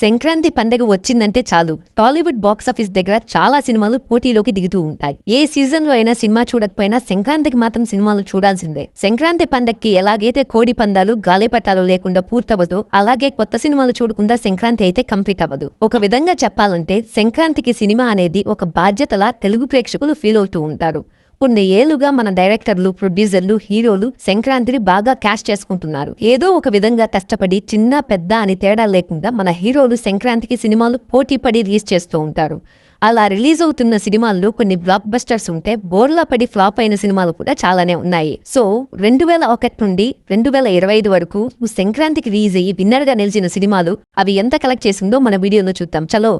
సంక్రాంతి పండుగ వచ్చిందంటే చాలు టాలీవుడ్ బాక్సాఫీస్ దగ్గర చాలా సినిమాలు పోటీలోకి దిగుతూ ఉంటాయి. ఏ సీజన్ లో అయినా సినిమా చూడకపోయినా సంక్రాంతికి మాత్రం సినిమాలు చూడాల్సిందే. సంక్రాంతి పండగకి ఎలాగైతే కోడి పందాలు గాలిపటాలు లేకుండా పూర్తవదో అలాగే కొత్త సినిమాలు చూడకుండా సంక్రాంతి అయితే కంప్లీట్ అవ్వదు. ఒక విధంగా చెప్పాలంటే సంక్రాంతికి సినిమా అనేది ఒక బాధ్యతలా తెలుగు ప్రేక్షకులు ఫీల్ అవుతూ ఉంటారు. కొన్ని ఏళ్లుగా మన డైరెక్టర్లు, ప్రొడ్యూసర్లు, హీరోలు సంక్రాంతిని బాగా క్యాష్ చేసుకుంటున్నారు. ఏదో ఒక విధంగా కష్టపడి చిన్న పెద్ద అని తేడా లేకుండా మన హీరోలు సంక్రాంతికి సినిమాలు పోటీపడి రిలీజ్ చేస్తూ ఉంటారు. అలా రిలీజ్ అవుతున్న సినిమాల్లో కొన్ని బ్లాక్ బస్టర్స్ ఉంటే బోర్లా పడి ఫ్లాప్ అయిన సినిమాలు కూడా చాలానే ఉన్నాయి. సో 2001 నుండి 2025 వరకు సంక్రాంతికి రిలీజ్ అయ్యి విన్నర్ గా నిలిచిన సినిమాలు అవి ఎంత కలెక్ట్ చేసిందో మన వీడియోలో చూద్దాం. చలో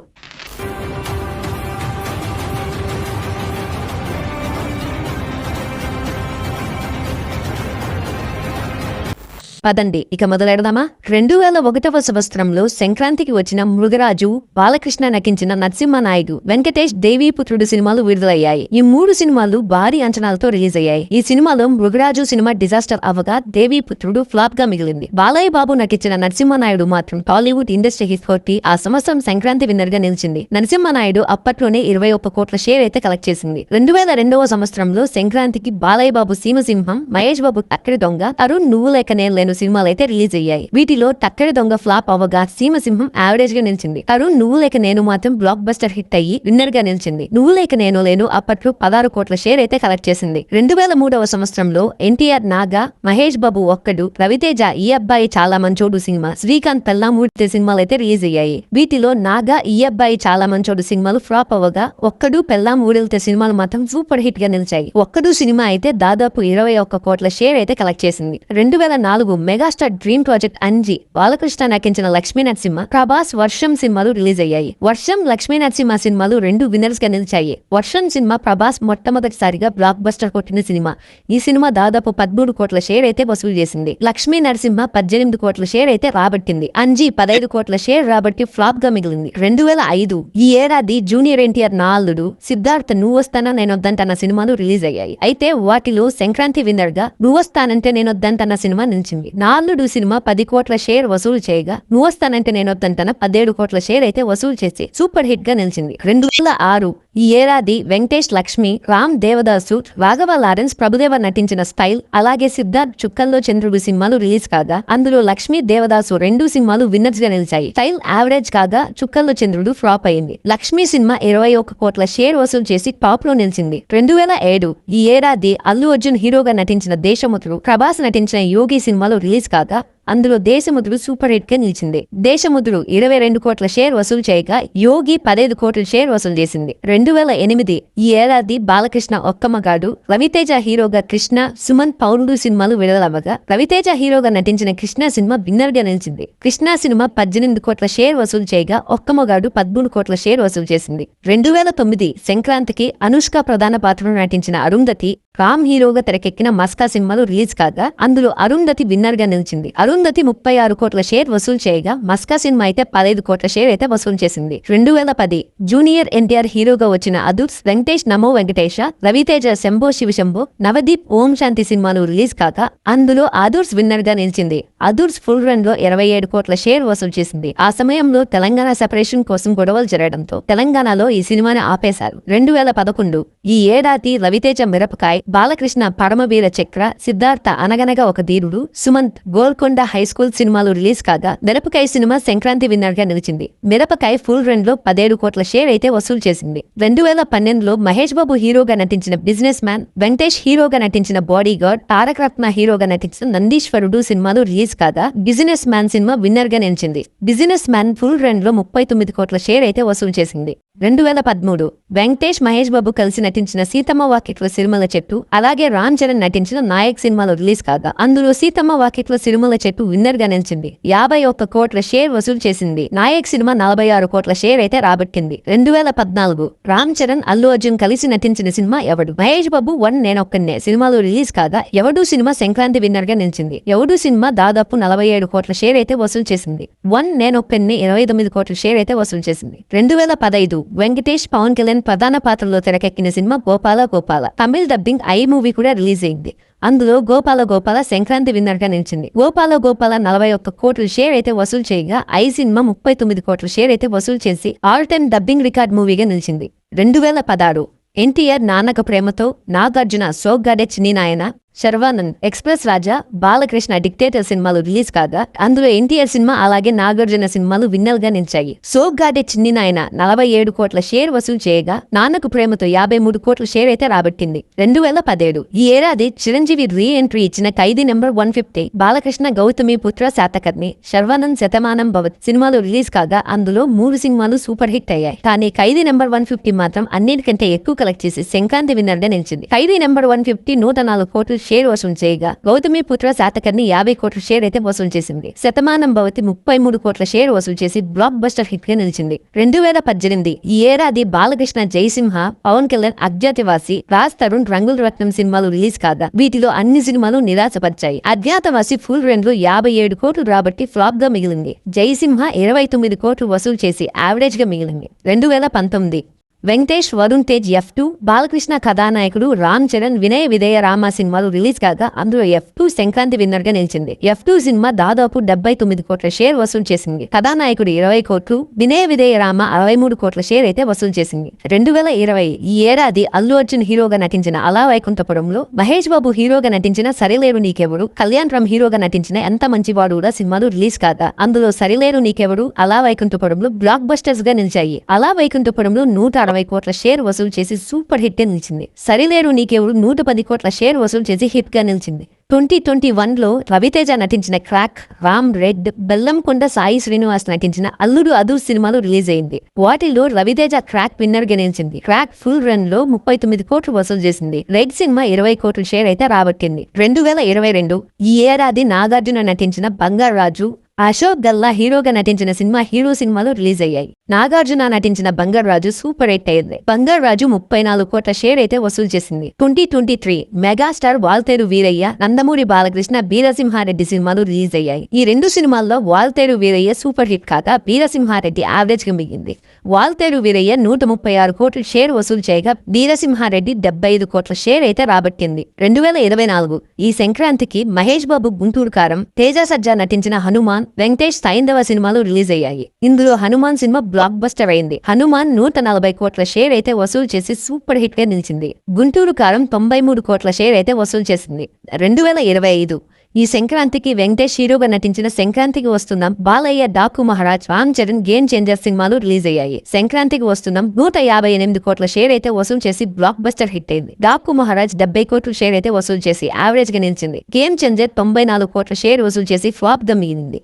పదండి ఇక మొదలెడదామా. 2001వ సంవత్సరంలో సంక్రాంతికి వచ్చిన మృగరాజు, బాలకృష్ణ నటించిన నరసింహనాయుడు, వెంకటేష్, దేవీపుత్రుడు సినిమాలు విడుదలయ్యాయి. ఈ 3 సినిమాలు భారీ అంచనాలతో రిలీజ్ అయ్యాయి. ఈ సినిమాలో మృగరాజు సినిమా డిజాస్టర్ అవ్వగా దేవీపుత్రుడు ఫ్లాప్ గా మిగిలింది. బాలయ్య బాబు నటించిన నరసింహనాయుడు మాత్రం టాలీవుడ్ ఇండస్ట్రీ హిట్ కొట్టి ఆ సంవత్సరం సంక్రాంతి విన్నర్ గా నిలిచింది. నరసింహనాయుడు అప్పట్లోనే 21 కోట్ల షేర్ అయితే కలెక్ట్ చేసింది. 2002వ సంవత్సరంలో సంక్రాంతికి బాలయ్య బాబు సీమసింహం, మహేష్ బాబు టక్కరి దొంగ, అరుణ్ నువ్వు లేక నేను లేను సినిమాలు అయితే రిలీజ్ అయ్యాయి. వీటిలో టక్కరి దొంగ ఫ్లాప్ అవ్వగా సీమసింహం యావరేజ్ గా నిలిచింది. అరుణ్ నువ్వు లేక నేను మాత్రం బ్లాక్ బస్టర్ హిట్ అయ్యి విన్నర్ గా నిలిచింది. నువ్వు లేక నేను లేను అప్పట్లో 16 కోట్ల షేర్ అయితే కలెక్ట్ చేసింది. 2003వ సంవత్సరంలో ఎన్టీఆర్ నాగా, మహేష్ బాబు ఒక్కడు, రవితేజ ఈ అబ్బాయి చాలా మంచోడు సినిమా, శ్రీకాంత్ పెల్లామూర్తి సినిమాలు అయితే రిలీజ్ అయ్యాయి. వీటిలో నాగా, ఈ అబ్బాయి చాలా మంచోడు సినిమాలు ఫ్లాప్ అవ్వగా ఒక్కడు, పెల్లాం ఊరెళ్తే సినిమాలు మాత్రం సూపర్ హిట్ గా నిలిచాయి. ఒక్కడు సినిమా అయితే దాదాపు 21 కోట్ల షేర్ అయితే కలెక్ట్ చేసింది. 2004 megastar dream project Anji, Balakrishna నటించిన లక్ష్మీ నరసింహ, ప్రభాస్ వర్షం సినిమాలు రిలీజ్ అయ్యాయి. వర్షం, లక్ష్మీ నరసింహ సినిమాలు 2 విన్నర్స్ గా నిలిచాయి. వర్షం సినిమా ప్రభాస్ మొట్టమొదటిసారిగా బ్లాక్ బస్టర్ కొట్టిన సినిమా. ఈ సినిమా దాదాపు 13 కోట్ల షేర్ అయితే వసూలు చేసింది. లక్ష్మీ నరసింహ 18 కోట్ల షేర్ అయితే రాబట్టింది. అంజి 15 కోట్ల షేర్ రాబట్టి ఫ్లాప్ గా మిగిలింది. 2005 ఈ ఏడాది జూనియర్ ఎన్టీఆర్ నా అల్లుడు, సిద్ధార్థ నువ్వొస్తానా నేనొద్దంటన్న సినిమాలు రిలీజ్ అయ్యాయి. అయితే వాటిలో సంక్రాంతి విన్నర్ గా నువ్వొస్తానంటే నేనొద్దంటన్న సినిమా నిలిచింది. నా అల్లుడు సినిమా 10 కోట్ల షేర్ వసూలు చేయగా నువ్వొస్తానంటే నేనొద్దంటన 17 కోట్ల షేర్ అయితే వసూలు చేసి సూపర్ హిట్ గా నిలిచింది. 2006 ఈ ఏడాది వెంకటేష్ లక్ష్మి, రామ్ దేవదాసు, రాఘవ లారెన్స్, ప్రభుదేవ నటించిన స్టైల్, అలాగే సిద్ధార్థ్ చుక్కల్లో చంద్రుడు సినిమాలు రిలీజ్ కాగా అందులో లక్ష్మి, దేవదాసు 2 సినిమాలు విన్నర్స్ గా నిలిచాయి. స్టైల్ యావరేజ్ కాగా చుక్కల్లో చంద్రుడు ఫ్లాప్ అయింది. లక్ష్మి సినిమా 21 కోట్ల షేర్ వసూలు చేసి టాప్ లో నిలిచింది. 2007 ఈ ఏడాది అల్లు అర్జున్ హీరోగా నటించిన దేశముద్రు, ప్రభాస్ నటించిన యోగి సినిమాలు రిలీజ్ కాగా అందులో దేశముద్రు సూపర్ హిట్ గా నిలిచింది. దేశముద్రు 22 కోట్ల షేర్ వసూలు చేయగా యోగి 15 కోట్ల షేర్ వసూలు చేసింది. 2008 ఈ ఏడాది బాలకృష్ణ ఒక్కమగాడు, రవితేజ హీరోగా కృష్ణ, సుమంత్ పౌరుడు సినిమాలు విడుదలవ్వగా రవితేజ హీరోగా నటించిన కృష్ణ సినిమా విన్నర్ గా నిలిచింది. కృష్ణ సినిమా 18 కోట్ల షేర్ వసూలు చేయగా ఒక్కమగాడు 13 కోట్ల షేర్ వసూలు చేసింది. 2009 సంక్రాంతికి అనుష్క ప్రధాన పాత్రలో నటించిన అరుంధతి, రామ్ హీరోగా తెరకెక్కిన మస్కా సినిమాలు రిలీజ్ కాగా అందులో అరుంధతి విన్నర్ గా నిలిచింది. అరుంధతి 36 కోట్ల షేర్ వసూలు చేయగా మస్కా సినిమా అయితే 15 కోట్ల షేర్ అయితే వసూలు చేసింది. 2010 జూనియర్ ఎన్టీఆర్ హీరోగా వచ్చిన అదుర్స్, వెంకటేష్ నమో వెంకటేశ, రవితేజ శంభో శివశంభో, నవదీప్ ఓం శాంతి సినిమాలు రిలీజ్ కాగా అందులో అదుర్స్ విన్నర్ గా నిలిచింది. అదుర్స్ ఫుల్ రన్ లో 27 కోట్ల షేర్ వసూలు చేసింది. ఆ సమయంలో తెలంగాణ సెపరేషన్ కోసం గొడవలు జరగడంతో తెలంగాణలో ఈ సినిమాని ఆపేశారు. 2011 ఈ ఏడాది రవితేజ మిరపకాయ్, బాలకృష్ణ పరమవీర చక్ర, సిద్ధార్థ అనగనగా ఒక ధీరుడు, సుమంత్ గోల్కొండ హై స్కూల్ సినిమాలు రిలీజ్ కాగా మిరపకాయ సినిమా సంక్రాంతి విన్నర్ గా నిలిచింది. మిరపకాయ ఫుల్ రన్ లో 17 కోట్ల షేర్ అయితే వసూలు చేసింది. 2012లో మహేష్ బాబు హీరోగా నటించిన బిజినెస్ మ్యాన్, వెంకటేష్ హీరోగా నటించిన బాడీ గార్డ్, తారక రత్న హీరోగా నటించిన నందీశ్వరుడు సినిమాలు రిలీజ్ కాగా బిజినెస్ మ్యాన్ సినిమా విన్నర్ గా నిలిచింది. బిజినెస్ మ్యాన్ ఫుల్ రన్ లో 39 కోట్ల షేర్ అయితే వసూలు చేసింది. 2013 వెంకటేష్, మహేష్ బాబు కలిసి నటించిన సీతమ్మ వాకిట్లో సిరిమల చెట్టు, అలాగే రామ్ చరణ్ నటించిన నాయక్ సినిమాలు రిలీజ్ కాగా అందులో సీతమ్మ వాకిట్లో సిరిమల చెట్టు విన్నర్ గా నిలిచింది. 51 కోట్ల షేర్ వసూలు చేసింది. నాయక్ సినిమా 46 కోట్ల షేర్ అయితే రాబట్టింది. 2014 రామ్ చరణ్, అల్లు అర్జున్ కలిసి నటించిన సినిమా ఎవడు, మహేష్ బాబు వన్ నేనొక్కనే సినిమాలు రిలీజ్ కాగా ఎవడు సినిమా సంక్రాంతి విన్నర్ గా నిలిచింది. ఎవడు సినిమా దాదాపు 47 కోట్ల షేర్ అయితే వసూలు చేసింది. వన్ నేనొక్కనే 29 కోట్ల షేర్ అయితే వసూలు చేసింది. 2015 వెంకటేష్, పవన్ కళ్యాణ్ ప్రధాన పాత్రలో తెరకెక్కిన cinema Gopala Gopala, Tamil dubbing I movie కూడా రిలీజ్ అయింది. అందులో గోపాల గోపాల సంక్రాంతి విన్నర్ గా నిలిచింది. గోపాల గోపాల 41 కోట్ల షేర్ అయితే వసూలు చేయగా ఐ సినిమా 39 కోట్ల షేర్ అయితే వసూలు చేసి ఆల్ టైమ్ డబ్బింగ్ రికార్డ్ మూవీగా నిలిచింది. 2016 ఎన్టీఆర్ నాన్నక ప్రేమతో, నాగార్జున సోగ్గాడే చిన్ని నాయన, శర్వానంద్ ఎక్స్ప్రెస్ రాజా, బాలకృష్ణ డిక్టేటర్ సినిమాలు రిలీజ్ కాగా అందులో ఎన్టీఆర్ సినిమా అలాగే నాగార్జున సినిమాలు విన్నర్ గా నిలిచాయి. సోగ్గాడే చిన్ని నాయన 47 కోట్ల షేర్ వసూలు చేయగా నాన్నకు ప్రేమతో 53 కోట్ల షేర్ అయితే రాబట్టింది. 2017 ఈ ఏడాది చిరంజీవి రీ ఎంట్రీ ఇచ్చిన ఖైదీ నెంబర్ 150, బాలకృష్ణ గౌతమి పుత్ర శాతకర్ణి, శర్వానంద్ శతమానం భవత్ సినిమాలు రిలీజ్ కాగా అందులో 3 సినిమాలు సూపర్ హిట్ అయ్యాయి. కానీ ఖైదీ నెంబర్ 150 మాత్రం అన్నిటికంటే ఎక్కువ కలెక్ట్ చేసి సంక్రాంతి విన్నర్ గా నిలిచింది. ఖైదీ నెంబర్ 150 104 కోట్ల షేర్ వసూలు చేయగా గౌతమి పుత్ర శాతకర్ణి 50 కోట్ల షేర్ అయితే వసూలు చేసింది. శతమానం భవతి 33 కోట్ల షేర్ వసూలు చేసి బ్లాక్ బస్టర్ హిట్ గా నిలిచింది. 2018 ఈ ఏడాది బాలకృష్ణ జయసింహ, పవన్ కళ్యాణ్ అజ్ఞాతవాసి, రాజ్ తరుణ్ రంగుల రత్నం సినిమాలు రిలీజ్ కాగా వీటిలో అన్ని సినిమాలు నిరాశపరిచాయి. అజ్ఞాతవాసి ఫుల్ రన్ లో 57 కోట్లు రాబట్టి ఫ్లాప్ గా మిగిలింది. జయసింహ 29 కోట్లు వసూలు చేసి యావరేజ్ గా మిగిలింది. 2019 వెంకటేష్, వరుణ్ తేజ్ F2, బాలకృష్ణ కథానాయకుడు రామ్ చరణ్ వినయ విధేయ రామ సినిమాలు రిలీజ్ కాగా అందులో F2 సంక్రాంతి విన్నర్ గా నిలిచింది. F2 సినిమా దాదాపు 79 కోట్ల షేర్ వసూలు చేసింది. కథానాయకుడు 20 కోట్లు, వినయ విధేయ రామ 63 కోట్ల షేర్ అయితే వసూలు చేసింది. 2020 ఈ ఏడాది అల్లు అర్జున్ హీరోగా నటించిన అలా వైకుంఠపురంలో, మహేష్ బాబు హీరోగా నటించిన సరిలేరు నీకెవరు, కళ్యాణ్ రామ్ హీరోగా నటించిన ఎంత మంచివాడు సినిమాలు రిలీజ్ కాగా అందులో సరిలేరు నీకెవరు, అలా వైకుంఠపురంలో బ్లాక్ బస్టర్స్ గా నిలిచాయి. అలా వైకుంఠపురంలో 160 కోట్ల షేర్ వసూలు చేసి సూపర్ హిట్ గా నిలిచింది. సరిలేరు నీకెవరు 110 కోట్ల షేర్ వసూలు చేసి హిట్ గా నిలిచింది. 2021లో రవితేజ నటించిన క్రాక్, రామ్ రెడ్, బెల్లంకొండ సాయి శ్రీనివాస్ నటించిన అల్లుడు అదు సినిమాలు రిలీజ్ అయింది. వాటిలో రవితేజ క్రాక్ విన్నర్ గా నిలిచింది. క్రాక్ ఫుల్ రన్ లో 39 కోట్లు వసూలు చేసింది. రెడ్ సినిమా 20 కోట్ల షేర్ అయితే రాబట్టింది. 2022 ఈ ఏడాది నాగార్జున నటించిన బంగారు రాజు, అశోక్ గల్లా హీరోగా నటించిన సినిమా హీరో సినిమాలు రిలీజ్ అయ్యాయి. నాగార్జున నటించిన బంగారు రాజు సూపర్ హిట్ అయింది. బంగారు రాజు 34 కోట్ల షేర్ అయితే వసూలు చేసింది. 2023 మెగాస్టార్ వాల్తేరు వీరయ్య, నందమూరి బాలకృష్ణ వీరసింహారెడ్డి సినిమాలు రిలీజ్ అయ్యాయి. ఈ 2 సినిమాల్లో వాల్తేరు వీరయ్య సూపర్ హిట్ కాగా వీరసింహారెడ్డి యావరేజ్ గా మిగింది. వాల్తేరు వీరయ్య 136 కోట్ల షేర్ వసూలు చేయగా వీరసింహారెడ్డి 75 కోట్ల షేర్ అయితే రాబట్టింది. 2024 ఈ సంక్రాంతికి మహేష్ బాబు గుంటూరు కారం, తేజ సజ్జా నటించిన హనుమాన్, వెంకటేష్ సైంధవ సినిమాలు రిలీజ్ అయ్యాయి. ఇందులో హనుమాన్ సినిమా బ్లాక్ బస్టర్ అయింది. హనుమాన్ 140 కోట్ల షేర్ అయితే వసూలు చేసి సూపర్ హిట్ గా నిలిచింది. గుంటూరు కారం 93 కోట్ల షేర్ అయితే వసూలు చేసింది. 2025 ఈ సంక్రాంతికి వెంకటేష్ హీరోగా నటించిన సంక్రాంతికి వస్తున్నాం, బాలయ్య, డాకు మహారాజ్, రామ్ చరణ్, గేమ్ చేంజర్ సినిమాలు రిలీజ్ అయ్యాయి. సంక్రాంతికి వస్తున్నాం 158 కోట్ల షేర్ అయితే వసూలు చేసి బ్లాక్ బస్టర్ హిట్ అయింది. డాకు మహారాజ్ 70 కోట్ల షేర్ అయితే వసూలు చేసి యావరేజ్ గా నిలిచింది. గేమ్ చేంజర్ 94 కోట్ల షేర్ వసూలు చేసి ఫ్లాప్ గా మిగిలింది.